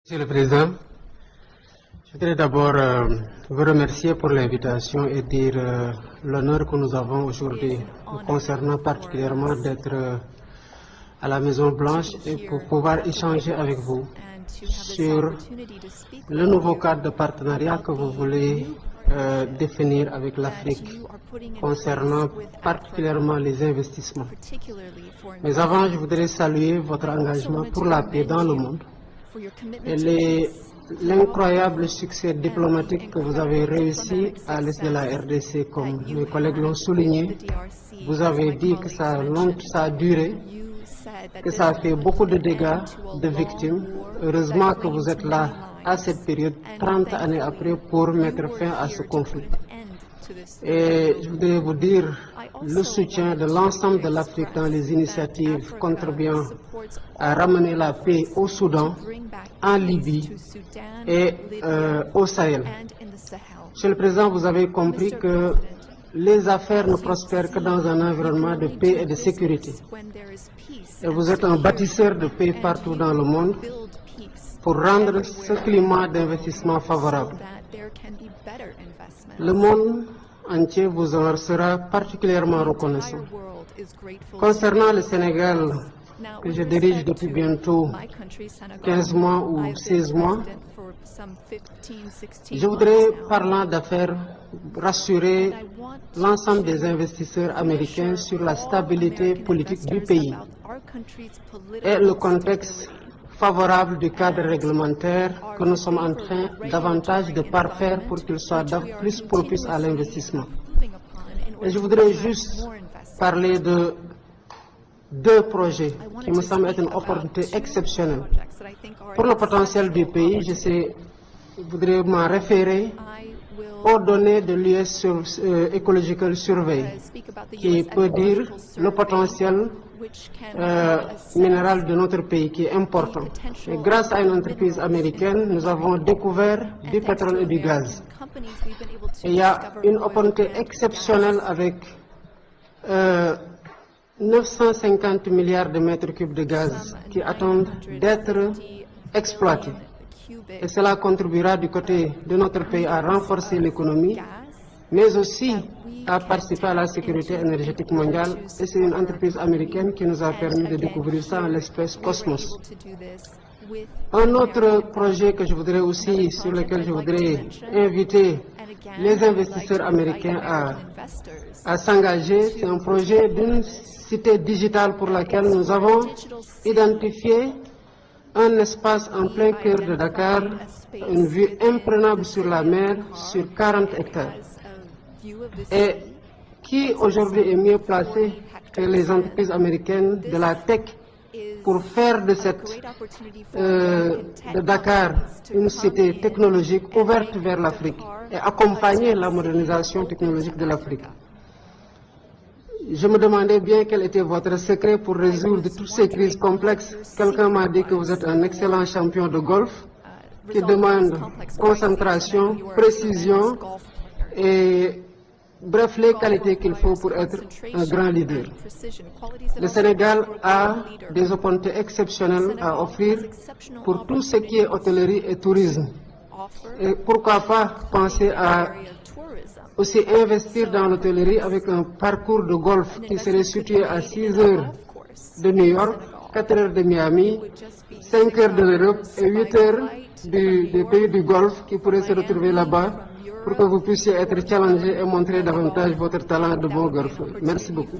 Monsieur le Président, je voudrais d'abord vous remercier pour l'invitation et dire l'honneur que nous avons aujourd'hui, concernant particulièrement d'être à la Maison Blanche et pour pouvoir échanger avec vous sur le nouveau cadre de partenariat que vous voulez définir avec l'Afrique concernant particulièrement les investissements. Mais avant, je voudrais saluer votre engagement pour la paix dans le monde et l'incroyable succès diplomatique que vous avez réussi à l'est de la RDC, comme mes collègues l'ont souligné. Vous avez dit que ça a duré, que ça a fait beaucoup de dégâts, de victimes. Heureusement que vous êtes là à cette période, 30 années après, pour mettre fin à ce conflit. Et je voudrais vous dire le soutien de l'ensemble de l'Afrique dans les initiatives contribuant à ramener la paix au Soudan, en Libye et au Sahel. Monsieur le Président, vous avez compris que les affaires ne prospèrent que dans un environnement de paix et de sécurité. Et vous êtes un bâtisseur de paix partout dans le monde pour rendre ce climat d'investissement favorable. Le monde entier vous en sera particulièrement reconnaissant. Concernant le Sénégal, que je dirige depuis bientôt 15 mois ou 16 mois, je voudrais, parlant d'affaires, rassurer l'ensemble des investisseurs américains sur la stabilité politique du pays et le contexte favorable du cadre réglementaire que nous sommes en train davantage de parfaire pour qu'il soit plus propice à l'investissement. Et je voudrais juste parler de deux projets qui me semblent être une opportunité exceptionnelle. Pour le potentiel du pays, je voudrais m'en référer aux données de l'US Ecological Survey, qui peut dire le potentiel minéral de notre pays, qui est important. Et grâce à une entreprise américaine, nous avons découvert du pétrole et du gaz. Et il y a une opportunité exceptionnelle avec 950 milliards de mètres cubes de gaz qui attendent d'être exploités. Et cela contribuera du côté de notre pays à renforcer l'économie, mais aussi à participer à la sécurité énergétique mondiale. Et c'est une entreprise américaine qui nous a permis de découvrir ça en l'espèce Cosmos. Un autre projet que je voudrais aussi, sur lequel je voudrais inviter les investisseurs américains à s'engager, c'est un projet d'une cité digitale pour laquelle nous avons identifié un espace en plein cœur de Dakar, une vue imprenable sur la mer, sur 40 hectares. Et qui aujourd'hui est mieux placé que les entreprises américaines de la tech pour faire de Dakar une cité technologique ouverte vers l'Afrique et accompagner la modernisation technologique de l'Afrique. Je me demandais bien quel était votre secret pour résoudre toutes ces crises complexes. Quelqu'un m'a dit que vous êtes un excellent champion de golf qui demande concentration, précision et bref, les qualités qu'il faut pour être un grand leader. Le Sénégal a des opportunités exceptionnelles à offrir pour tout ce qui est hôtellerie et tourisme. Et pourquoi pas penser à aussi investir dans l'hôtellerie avec un parcours de golf qui serait situé à 6 heures de New York, 4 heures de Miami, 5 heures de l'Europe et 8 heures des pays du Golfe qui pourraient se retrouver là-bas pour que vous puissiez être challengé et montrer davantage votre talent de bon golfeur. Merci beaucoup.